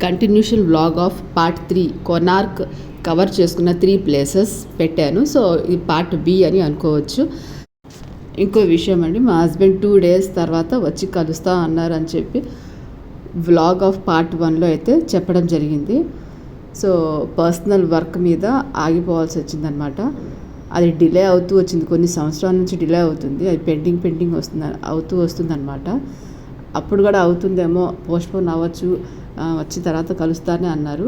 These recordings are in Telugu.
Continuation vlog of part 3 Konark cover చేసుకున్న 3 ప్లేసెస్ పెట్టాను. సో ఇది పార్ట్ బి అని అనుకోవచ్చు. ఇంకో విషయం అండి, మా హస్బెండ్ 2 days తర్వాత వచ్చి కలుస్తా అన్నారు అని చెప్పి వ్లాగ్ ఆఫ్ పార్ట్ 1లో అయితే చెప్పడం జరిగింది. సో పర్సనల్ వర్క్ మీద ఆగిపోవాల్సి వచ్చిందనమాట. అది డిలే అవుతూ వచ్చింది, కొన్ని సంవత్సరాల నుంచి డిలే అవుతుంది. అది పెండింగ్ వస్తుందన్నమాట. అప్పుడు కూడా అవుతుందేమో, పోస్ట్పోన్ అవ్వచ్చు, వచ్చిన తర్వాత కలుస్తానే అన్నారు.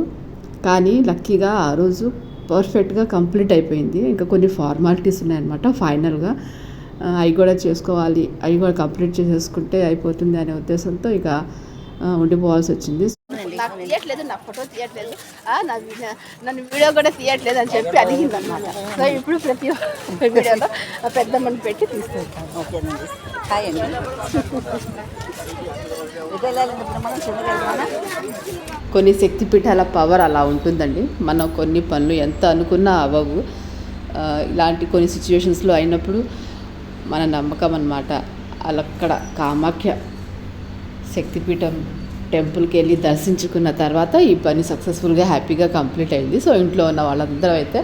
కానీ లక్కీగా ఆ రోజు పర్ఫెక్ట్గా కంప్లీట్ అయిపోయింది. ఇంకా కొన్ని ఫార్మాలిటీస్ ఉన్నాయన్నమాట. ఫైనల్గా అవి కూడా చేసుకోవాలి, అవి కూడా కంప్లీట్ చేసేసుకుంటే అయిపోతుంది అనే ఉద్దేశంతో ఇక ఉండిపోవాల్సి వచ్చింది. నాకు తీయట్లేదు, నా ఫోటో తీయట్లేదు, నన్ను వీడియో కూడా తీయట్లేదు అని చెప్పి అడిగింది అన్నమాట. సో ఇప్పుడు ప్రతి వీడియోలో పెద్దమ్మని పెట్టి తీసుకుంటాను. ఓకేనండి, హాయ్ అండి. కొన్ని శక్తిపీఠాల పవర్ అలా ఉంటుందండి. మనం కొన్ని పనులు ఎంత అనుకున్నా అవ్వవు. ఇలాంటి కొన్ని సిచ్యువేషన్స్లో అయినప్పుడు మన నమ్మకం అన్నమాట. అక్కడ కామాఖ్య శక్తిపీఠం టెంపుల్కి వెళ్ళి దర్శించుకున్న తర్వాత ఈ పని సక్సెస్ఫుల్గా హ్యాపీగా కంప్లీట్ అయింది. సో ఇంట్లో ఉన్న వాళ్ళందరూ అయితే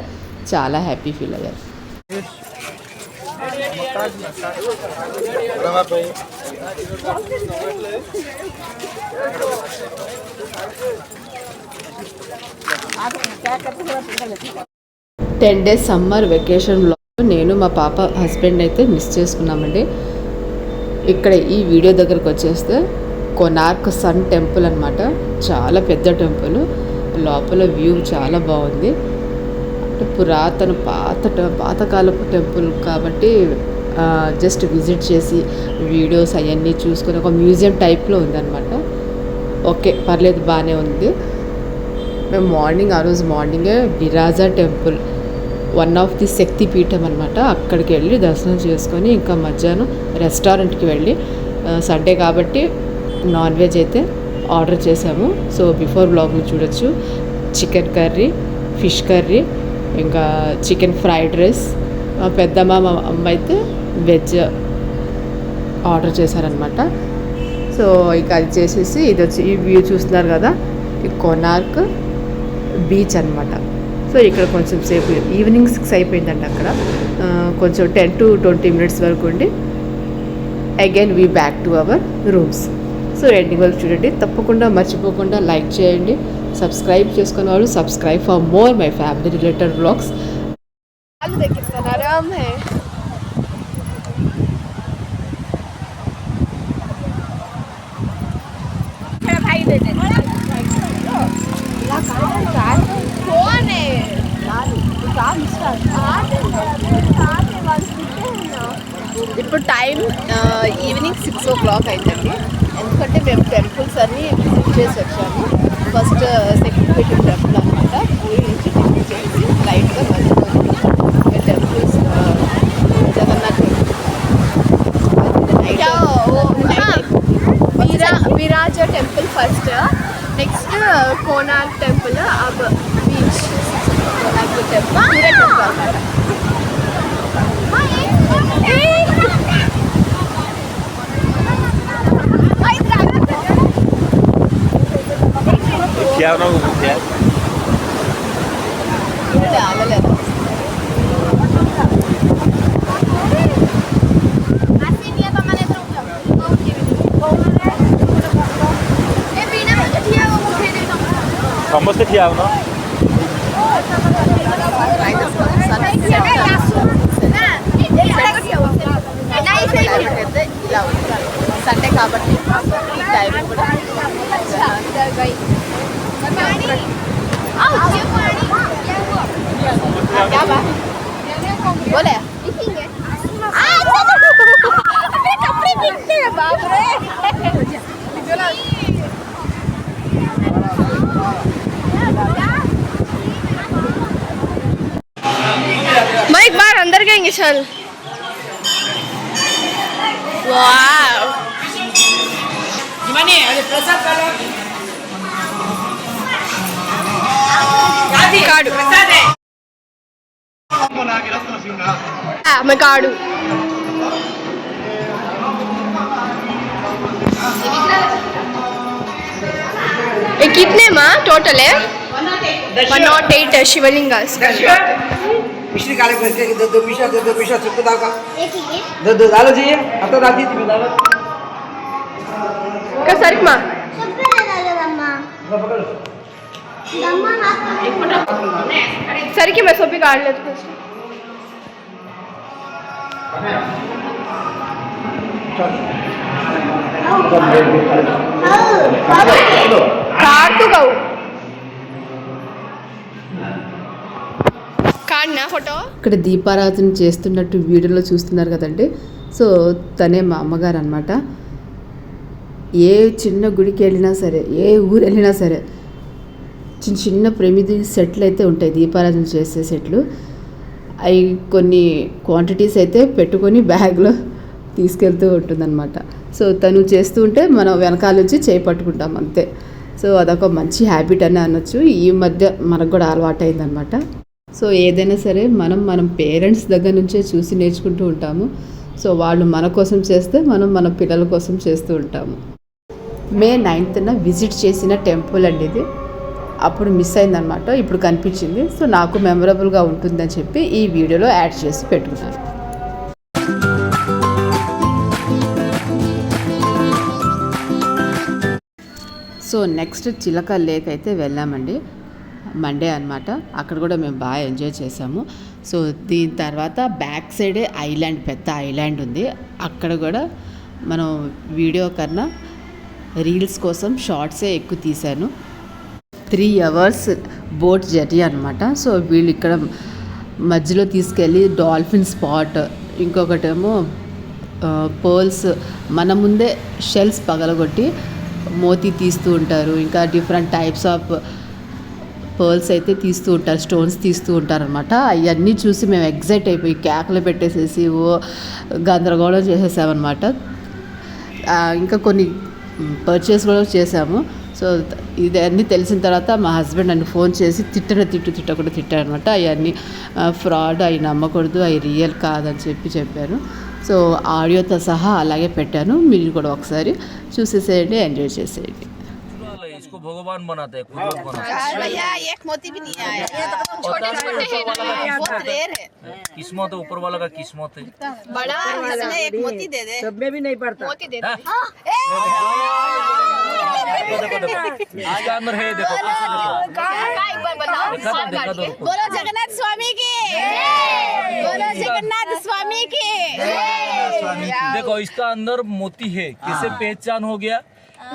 చాలా హ్యాపీ ఫీల్ అయ్యారు. days సమ్మర్ వెకేషన్లో నేను మా పాప హస్బెండ్ అయితే మిస్ చేసుకున్నామండి. ఇక్కడ ఈ వీడియో దగ్గరకు వచ్చేస్తే కొనార్క్ సన్ టెంపుల్ అనమాట. చాలా పెద్ద టెంపుల్, లోపల వ్యూ చాలా బాగుంది. అంటే పురాతన పాతకాలపు టెంపుల్ కాబట్టి జస్ట్ విజిట్ చేసి వీడియోస్ అవన్నీ చూసుకొని ఒక మ్యూజియం టైప్లో ఉందన్నమాట. ఓకే, పర్లేదు, బాగానే ఉంది. మేము ఆ రోజు మార్నింగే బిరాజా టెంపుల్, వన్ ఆఫ్ ది శక్తి పీఠం అనమాట, అక్కడికి వెళ్ళి దర్శనం చేసుకొని ఇంకా మధ్యాహ్నం రెస్టారెంట్కి వెళ్ళి, సండే కాబట్టి నాన్ వెజ్ అయితే ఆర్డర్ చేసాము. సో బిఫోర్ బ్లాగ్ని చూడొచ్చు. చికెన్ కర్రీ, ఫిష్ కర్రీ, ఇంకా చికెన్ ఫ్రైడ్ రైస్. పెద్దమ్మ మా అమ్మ అయితే వెజ్ ఆర్డర్ చేశారనమాట. సో ఇక అది చేసేసి ఇది వచ్చి ఈ వ్యూ చూస్తున్నారు కదా, ఈ కొనార్క్ బీచ్ అనమాట. సో ఇక్కడ కొంచెం సేపు ఈవినింగ్ 6 అయిపోయిందండి. అక్కడ కొంచెం 10 to 20 minutes వరకు ఉండి again we back to hour rooms. So ending వరకు చూడండి, తప్పకుండా మర్చిపోకుండా లైక్ చేయండి. సబ్స్క్రైబ్ చేసుకున్న వాళ్ళు subscribe for more my family related vlogs. ఇప్పుడు టైం ఈవినింగ్ 6 o'clock అయిందండి. ఎందుకంటే మేము టెంపుల్స్ అన్నీ విజిట్ చేసి వచ్చాము. ఫస్ట్ శక్తిపీఠం టెంపుల్ అనమాట, ఊరి నుంచి టిఫిన్ చేసి లైట్గా మధ్యలో temples, Jagannath Viraja temple first, next Konark temple, beach, Konark temple, Surya temple అనమాట. क्या बनाओ क्या समझते क्या हो ना సండే కాబట్టి ఈ టైం కూడా क्या बात बोले कपड़े बिकते हैं, बाप रे। मैं एक बार अंदर गएंगे, चल। वाव, కాడు मैं काड़ू ये कितने माँ टोटल है 108 शिवलिंग मिश्री काले पैसे की दो मिशा सबको दाव का दो डालो चाहिए आता दाती तुम्हें दावत कसरक माँ सर की मैं सोपी काट लेती हूँ काट तो कहूँ కాడినా ఫోటో ఇక్కడ దీపారాధన చేస్తున్నట్టు వీడియోలో చూస్తున్నారు కదండి. సో తనే మా అమ్మగారు అనమాట. ఏ చిన్న గుడికి వెళ్ళినా సరే, ఏ ఊరు వెళ్ళినా సరే చిన్న చిన్న ప్రమిది సెట్లు అయితే ఉంటాయి, దీపారాధన చేసే సెట్లు. అవి కొన్ని క్వాంటిటీస్ అయితే పెట్టుకొని బ్యాగ్లో తీసుకెళ్తూ ఉంటుందన్నమాట. సో తను చేస్తూ ఉంటే మనం వెనకాల నుంచి చేయి పట్టుకుంటాం అంతే. సో అదొక మంచి హ్యాబిట్ అని అనొచ్చు. ఈ మధ్య మనకు కూడా అలవాటు అయిందనమాట. సో ఏదైనా సరే మనం పేరెంట్స్ దగ్గర నుంచే చూసి నేర్చుకుంటూ ఉంటాము. సో వాళ్ళు మన కోసం చేస్తే మనం మన పిల్లల కోసం చేస్తూ ఉంటాము. మే 9th విజిట్ చేసిన టెంపుల్ అండి ఇది. అప్పుడు మిస్ అయిందనమాట, ఇప్పుడు కనిపించింది. సో నాకు మెమరబుల్గా ఉంటుందని చెప్పి ఈ వీడియోలో యాడ్ చేసి పెట్టుకున్నాను. సో నెక్స్ట్ చిలక లేక్ అయితే వెళ్ళామండి. మండే అనమాట. అక్కడ కూడా మేము బాగా ఎంజాయ్ చేసాము. సో దీని తర్వాత బ్యాక్ సైడే ఐలాండ్, పెద్ద ఐలాండ్ ఉంది. అక్కడ కూడా మనం వీడియో కన్నా రీల్స్ కోసం షార్ట్సే ఎక్కువ తీశాను. 3 hours బోట్ జర్నీ అనమాట. సో వీళ్ళు ఇక్కడ మధ్యలో తీసుకెళ్ళి డాల్ఫిన్ స్పాట్, ఇంకొకటేమో పర్ల్స్, మన ముందే షెల్స్ పగలగొట్టి మోతీ తీస్తూ ఉంటారు. ఇంకా డిఫరెంట్ టైప్స్ ఆఫ్ పర్ల్స్ అయితే తీస్తూ ఉంటారు, స్టోన్స్ తీస్తూ ఉంటారు అనమాట. అవన్నీ చూసి మేము ఎగ్జైట్ అయిపోయి కేకలు పెట్టేసేసి గందరగోళం చేసేసామన్నమాట. ఇంకా కొన్ని పర్చేస్ కూడా చేసాము. సో ఇదన్నీ తెలిసిన తర్వాత మా హస్బెండ్ నన్ను ఫోన్ చేసి తిట్టకుండా తిట్టారనమాట. అవన్నీ ఫ్రాడ్, అవి నమ్మకూడదు, అవి రియల్ కాదని చెప్పాను. సో ఆడియోతో సహా అలాగే పెట్టాను. మీరు కూడా ఒకసారి చూసేసేయండి, ఎంజాయ్ చేసేయండి. इसको भगवान बनाते हैं, कुदरत बनाते हैं। भैया एक मोती भी नहीं आया, छोटे-छोटे हैं ना, बहुत रेयर है। किस्मत है, ऊपर वाला का किस्मत है। बड़ा इसमें एक मोती दे दे, सब में भी नहीं पड़ता मोती दे दे। इसके अंदर है, देखो पीछे देखो। एक बार बताओ, देखा दो रुको। बोलो जगन्नाथ स्वामी की, बोलो जगन्नाथ स्वामी की। देखो इसका अंदर मोती है, कैसे पहचान हो गया?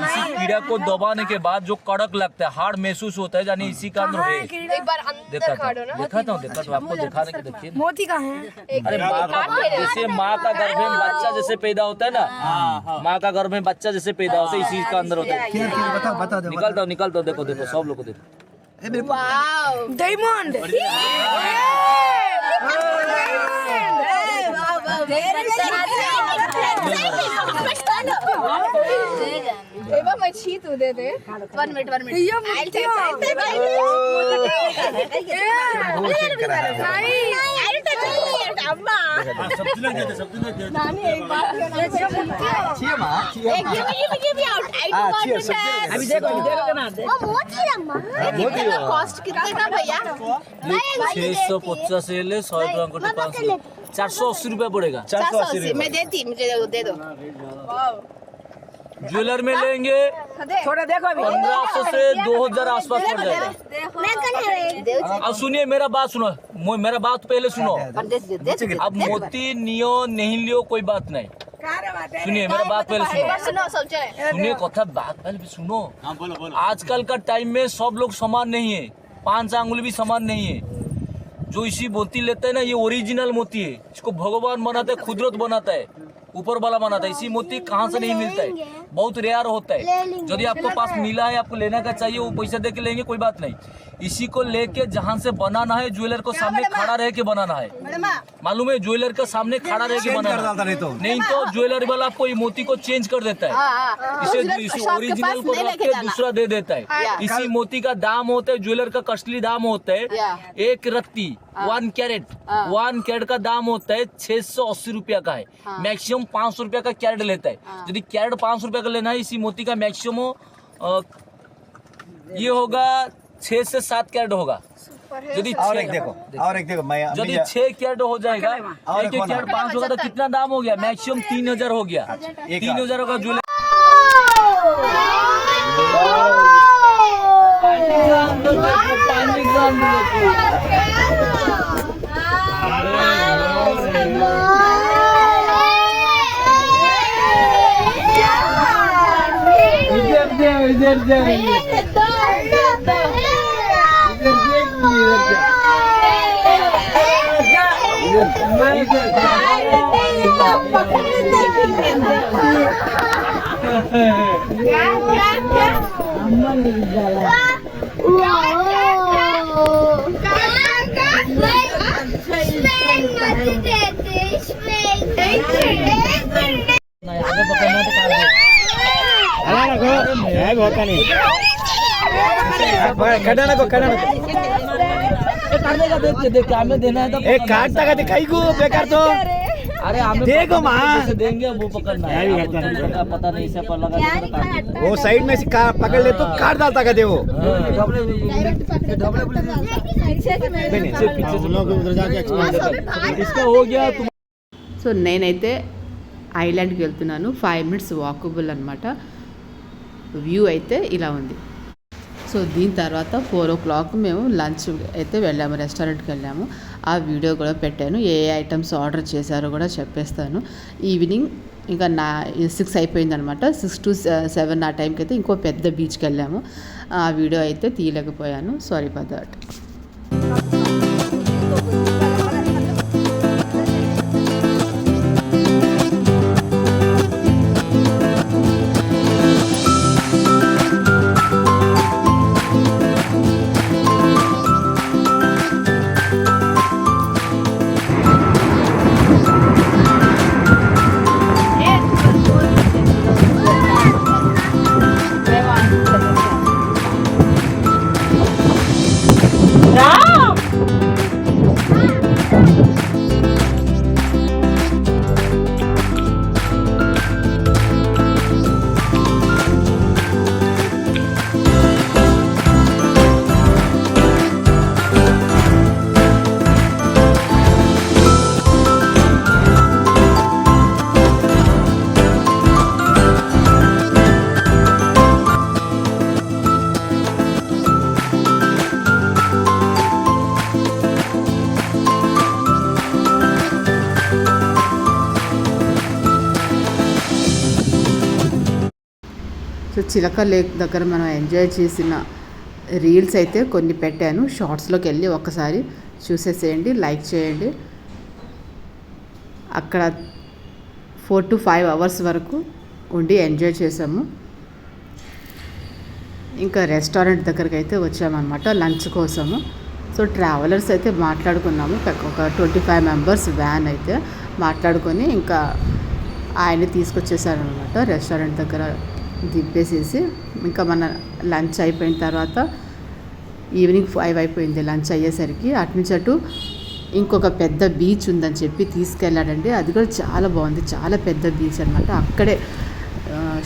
इसी कीड़ा को दबाने के बाद जो कड़क लगता है, हार्ड महसूस होता है, यानी इसी का अंदर है। एक बार अंदर खाड़ो ना, देखा था आपको दिखाने के, देखिए मोती कहाँ है? अरे माँ का, जैसे माँ का गर्भ में बच्चा जैसे पैदा होता है ना, माँ का गर्भ में बच्चा जैसे पैदा होता है, इसी का अंदर होता है। बताओ निकलता हूँ, देखो सब लोग को देखो। वाव, डायमंड। मच्छी तू दे दे। 1 minute I'll take अम्मा नानी एक बात अभी देखो ना कॉस्ट कितने का भैया? 650 ले 100 ग्राम को 500, 480 रुपया पड़ेगा। 480 मैं देती, मुझे दे दो। ज्वेलर में लेंगे थोड़ा देखो अभी 1500 से 2000 आसपास पड़ जाएगा। अब सुनिए मेरा बात सुनो, मेरा बात पहले सुनो। अब मोती नियो नहीं लियो कोई बात नहीं, सुनिए मेरा बात पहले सुनिए कथा बात पहले सुनो। आजकल का टाइम में सब लोग समान नहीं है, 5 आंगुल भी समान नहीं है। जो इसी मोती लेते हैं ना, ये ओरिजिनल मोती है, इसको भगवान बनाता है, कुदरत बनाता है, ऊपर वाला बनाता है। इसी मोती कहाँ से नहीं मिलता है, बहुत रेयर होता है। यदि आपको पास मिला है, आपको लेने का चाहिए, वो पैसा दे के लेंगे, कोई बात नहीं। इसी को लेके जहाँ से बनाना है, ज्वेलर को सामने खड़ा रह के बनाना है, मालूम है? ज्वेलर के सामने खड़ा रह के बनाना है, नहीं तो ज्वेलर वाला आपको ये मोती को चेंज कर देता है, इसे ओरिजिनल को रख के दूसरा दे देता है। इसी मोती का दाम होता है, ज्वेलर का कॉस्टली दाम होता है, 1 रत्ती 1 कैरेट का दाम होता है 680 रुपया का है। मैक्सिमम 500 रुपया का कैरेट लेता है। यदि कैरेट 500 रुपया का लेना है, इसी मोती का मैक्सिमम ये होगा 6 से 7 कैरेट होगा। यदि और एक देखो मैं यदि 6 कैरेट हो जाएगा, एक कैरेट 500 का, तो कितना दाम हो गया? मैक्सिमम 3000 हो गया। 3000 का ज्वेलरी देख हमें देना है तो काटता का दिखाई को बेकार तो अरे हमें देखो माँ देंगे वो पकड़ना है, पता नहीं से पर लगा वो साइड में से पकड़ ले तो काट डालता का दे वो इसका हो गया। సో నేనైతే ఐలాండ్కి వెళ్తున్నాను. 5 minutes వాకబుల్ అనమాట. వ్యూ అయితే ఇలా ఉంది. సో దీని తర్వాత 4 o'clock మేము లంచ్ అయితే వెళ్ళాము, రెస్టారెంట్కి వెళ్ళాము. ఆ వీడియో కూడా పెట్టాను. ఏ ఐటమ్స్ ఆర్డర్ చేశారో కూడా చెప్పేస్తాను. ఈవినింగ్ ఇంకా 6 అయిపోయిందనమాట. 6 to 7 ఆ టైంకి అయితే ఇంకో పెద్ద బీచ్కి వెళ్ళాము. ఆ వీడియో అయితే తీయలేకపోయాను, సారీ ఫర్ దట్. సో చిలక లేక్ దగ్గర మనం ఎంజాయ్ చేసిన రీల్స్ అయితే కొన్ని పెట్టాను. షార్ట్స్లోకి వెళ్ళి ఒక్కసారి చూసేసేయండి, లైక్ చేయండి. అక్కడ 4 to 5 hours వరకు ఉండి ఎంజాయ్ చేసాము. ఇంకా రెస్టారెంట్ దగ్గరికి అయితే వచ్చామన్నమాట లంచ్ కోసము. సో ట్రావెలర్స్ అయితే మాట్లాడుకున్నాము. ఒక 25 members వ్యాన్ అయితే మాట్లాడుకొని ఇంకా ఆయన తీసుకొచ్చేసారనమాట రెస్టారెంట్ దగ్గర దింపేసేసి. ఇంకా మన లంచ్ అయిపోయిన తర్వాత ఈవినింగ్ 5 అయిపోయింది లంచ్ అయ్యేసరికి. అటునుంచి అటు ఇంకొక పెద్ద బీచ్ ఉందని చెప్పి తీసుకెళ్ళాడండి. అది కూడా చాలా బాగుంది, చాలా పెద్ద బీచ్ అనమాట. అక్కడే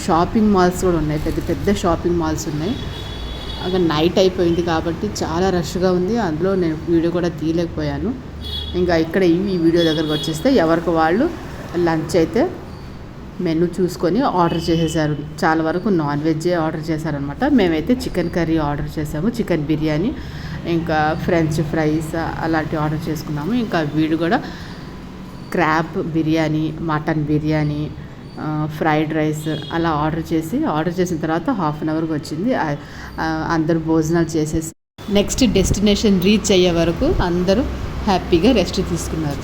షాపింగ్ మాల్స్ కూడా ఉన్నాయి, పెద్ద పెద్ద షాపింగ్ మాల్స్ ఉన్నాయి. అక్కడ నైట్ అయిపోయింది కాబట్టి చాలా రష్గా ఉంది. అందులో నేను వీడియో కూడా తీయలేకపోయాను. ఇంకా ఇక్కడ ఈ వీడియో దగ్గరకు వచ్చేస్తే ఎవరికి వాళ్ళు లంచ్ అయితే మెనూ చూసుకొని ఆర్డర్ చేసేసారు. చాలా వరకు నాన్ వెజ్జే ఆర్డర్ చేశారనమాట. మేమైతే చికెన్ కర్రీ ఆర్డర్ చేసాము, చికెన్ బిర్యానీ, ఇంకా ఫ్రెంచ్ ఫ్రైస్ అలాంటివి ఆర్డర్ చేసుకున్నాము. ఇంకా వీడు కూడా crab biryani, mutton biryani, fried rice అలా ఆర్డర్ చేసిన తర్వాత 1/2 hourకి వచ్చింది. అందరూ భోజనాలు చేసేసి నెక్స్ట్ డెస్టినేషన్ రీచ్ అయ్యే వరకు అందరూ హ్యాపీగా రెస్ట్ తీసుకున్నారు.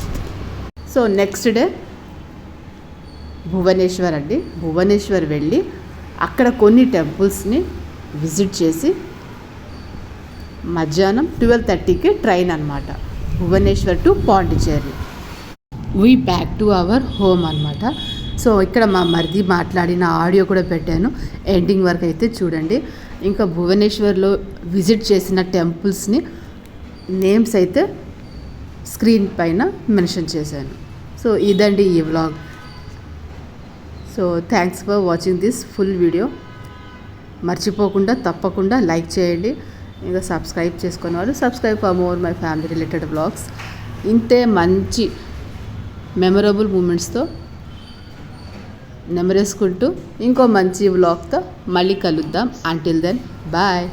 సో నెక్స్ట్ డే భువనేశ్వర్ అండి. భువనేశ్వర్ వెళ్ళి అక్కడ కొన్ని టెంపుల్స్ని విజిట్ చేసి మధ్యాహ్నం 12:30కి ట్రైన్ అనమాట Bhubaneswar to Pondicherry. We back to our home అనమాట. సో ఇక్కడ మా మరిది మాట్లాడిన ఆడియో కూడా పెట్టాను, ఎండింగ్ వరకు అయితే చూడండి. ఇంకా భువనేశ్వర్లో విజిట్ చేసిన టెంపుల్స్ని నేమ్స్ అయితే స్క్రీన్ పైన మెన్షన్ చేశాను. సో ఇదండి ఈ vlog. So thanks for watching this full video. మర్చిపోకుండా తప్పకుండా లైక్ చేయండి. ఇంకా సబ్స్క్రైబ్ చేసుకున్న వాళ్ళు subscribe for more my family related vlogs. ఇంతే మంచి మెమరబుల్ మూమెంట్స్తో నెమరేసుకుంటూ ఇంకో మంచి వ్లాగ్తో మళ్ళీ కలుద్దాం. Until then bye.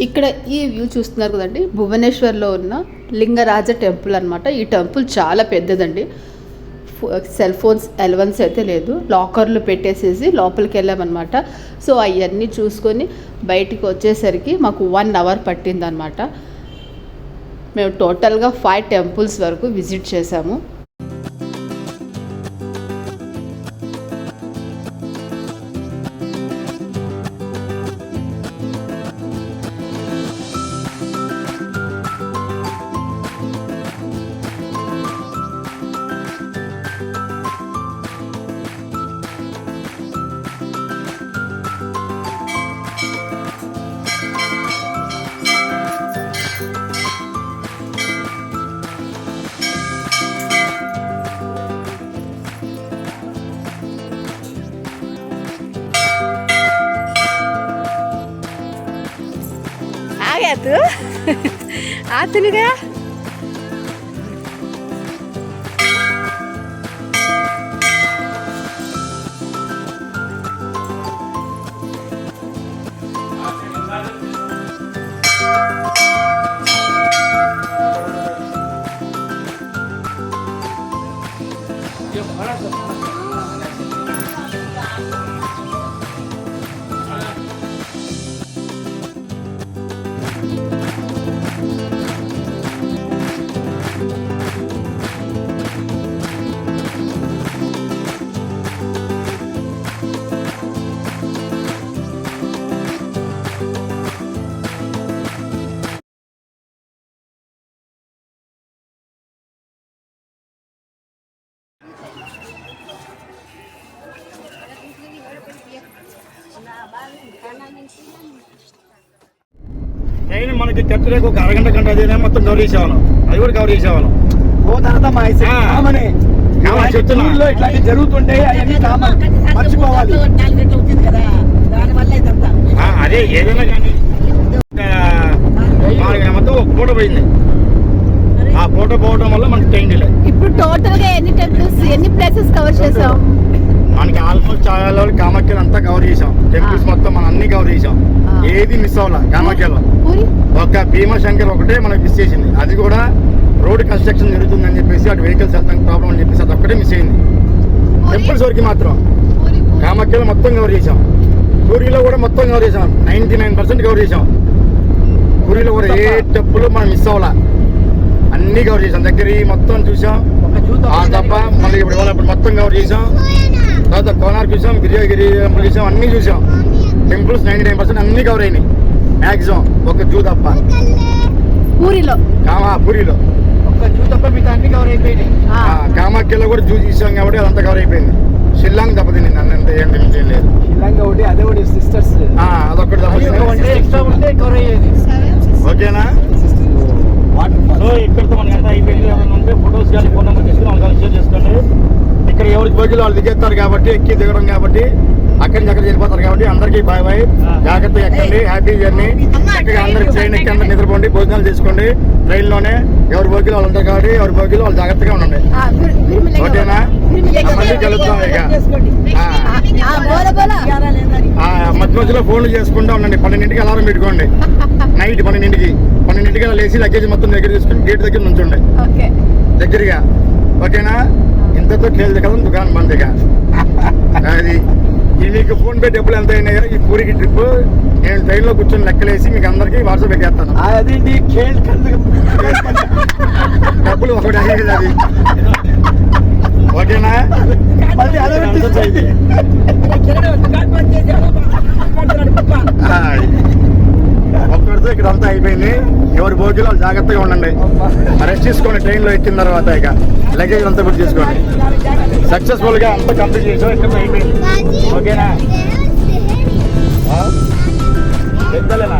ఇక్కడ ఈ వ్యూ చూస్తున్నారు కదండి, భువనేశ్వర్లో ఉన్న లింగరాజ టెంపుల్ అనమాట. ఈ టెంపుల్ చాలా పెద్దదండి. సెల్ ఫోన్స్ ఎలవెన్స్ అయితే లేదు, లాకర్లు పెట్టేసేసి లోపలికి వెళ్ళామన్నమాట. సో అవన్నీ చూసుకొని బయటికి వచ్చేసరికి మాకు 1 అవర్ పట్టిందనమాట. మేము టోటల్గా 5 టెంపుల్స్ వరకు విజిట్ చేసాము. तू आ तू नहीं गया ట్రైన్ మనకి కట్టలేక ఒక అరగంట గంట అదేనే మొత్తం కవర్ చేసేవాళ్ళం, అది కూడా కవర్ చేసేవాళ్ళం. చెప్తున్నా ఇట్లాంటి జరుగుతుంటే అవన్నీ కామన్, మర్చిపోవాలి. అదే ఏదైనా కానీ మొత్తం ఒక పూట పోయింది. ఆ పూట పోవడం వల్ల మనకి ట్రైన్ డిలే. ఇప్పుడు టోటల్ గా ఎన్ని టెంపుల్స్ ఎన్ని ప్లేసెస్ కవర్ చేసాం? మనకి ఆల్మోస్ట్ చాలా కామాఖ్యలు అంతా కవర్ చేసాం. టెంపుల్స్ మొత్తం మనం అన్ని కవర్ చేసాం, ఏది మిస్ అవ్వాల. కామాఖ్యలో ఒక భీమశంకర్ ఒకటే మనకి మిస్ చేసింది, అది కూడా రోడ్ కన్స్ట్రక్షన్ జరుగుతుందని చెప్పేసి అటు వెహికల్స్ వెళ్తానికి ప్రాబ్లం అని చెప్పేసి అది ఒక్కటే మిస్ అయింది. టెంపుల్స్ వరకు మాత్రం కామాఖ్యలో మొత్తం కవర్ చేసాం. పూరిలో కూడా మొత్తం కవర్ చేసాం, 99% కవర్ చేసాం. పూరిలో కూడా ఏ టెంపుల్ మనం మిస్ అవ్వాల, అన్ని కవర్ చేసాం. దగ్గర మొత్తం చూసాం. ఆ తప్ప మళ్ళీ ఇప్పుడు మొత్తం కవర్ చేసాం. తర్వాత కోనార్క్ చూసాం, గిరిగిరి టెంపుల్ చూసాం, అన్ని చూసాం. టెంపుల్స్ 99% అన్ని కవర్ అయినాయి మ్యాక్సిమం, ఒక జూ తప్ప. పూరిలో ఒక జూ తప్ప మిగతా అన్ని కవర్ అయిపోయినాయి. కామాఖ్యలో కూడా జూ చూసాం కాబట్టి అదంతా కవర్ అయిపోయింది. షిల్లాంగ్ దెబ్బతింది నన్ను, అంత ఏం లేదు. షిల్లాంగ్ ఒకటి, అదే ఒకటి సిస్టర్స్, అదొకటి ఎక్స్ట్రా ఉంటే కవర్ అయ్యేది. ఓకేనా? సో ఇక్కడితో మనకి ఎంత అయిపోయింది. ఉంటే ఫొటోస్ కానీ ఫోన్ నెంబర్ తీసుకుని వాళ్ళకి షేర్ చేసుకోండి. ఇక్కడ ఎవరికి బోగిలో వాళ్ళు దిగేస్తారు కాబట్టి, ఎక్కి దిగడం కాబట్టి, అక్కడి నుంచి అక్కడ వెళ్ళిపోతారు కాబట్టి అందరికీ బాయ్ బాయ్. జాగ్రత్తగా ఎక్కండి, హ్యాపీ జర్నీ. చక్కగా అందరికి ట్రైన్ ఎక్కి అందరు నిద్రపోండి, భోజనాలు తీసుకోండి ట్రైన్లోనే. ఎవరి బోగిలో వాళ్ళు ఉంటారు కాబట్టి ఎవరి బోగిలో వాళ్ళు జాగ్రత్తగా ఉండండి. ఓకేనా? మళ్ళీ కలుద్దాం. ఇక మధ్య మధ్యలో ఫోన్లు చేసుకుంటూ ఉండండి. 12ంటికి అలారం పెట్టుకోండి, నైట్ 12ంటికి అలా లేచి లగేజ్ మొత్తం దగ్గర తీసుకుని గేట్ దగ్గర నుంచండి దగ్గరగా. ఓకేనా? ఇంతతో కేల్ది కదా దుకాణం బంద్గా. అది మీకు ఫోన్ పే డబ్బులు ఎంత అయినాయో ఈ పూరికి ట్రిప్ నేను ట్రైన్లో కూర్చొని లెక్కలేసి మీకు అందరికీ వాట్సాప్ పెట్టేస్తాను. అదేంటి డబ్బులు ఒకటి అయ్యేది అది. ఓకేనా? ఒక్కడితో ఇక్కడ అంతా అయిపోయింది. ఎవరి భోగిలో వాళ్ళు జాగ్రత్తగా ఉండండి, రెస్ట్ తీసుకోండి. ట్రైన్లో ఎక్కిన తర్వాత ఇక లగేజ్ అంతా బుక్ చేసుకోండి. సక్సెస్ఫుల్ గా అంతా కంప్లీట్ చేసాం, ఇక్కడ అయిపోయింది. ఓకేనా? పెద్దలేనా?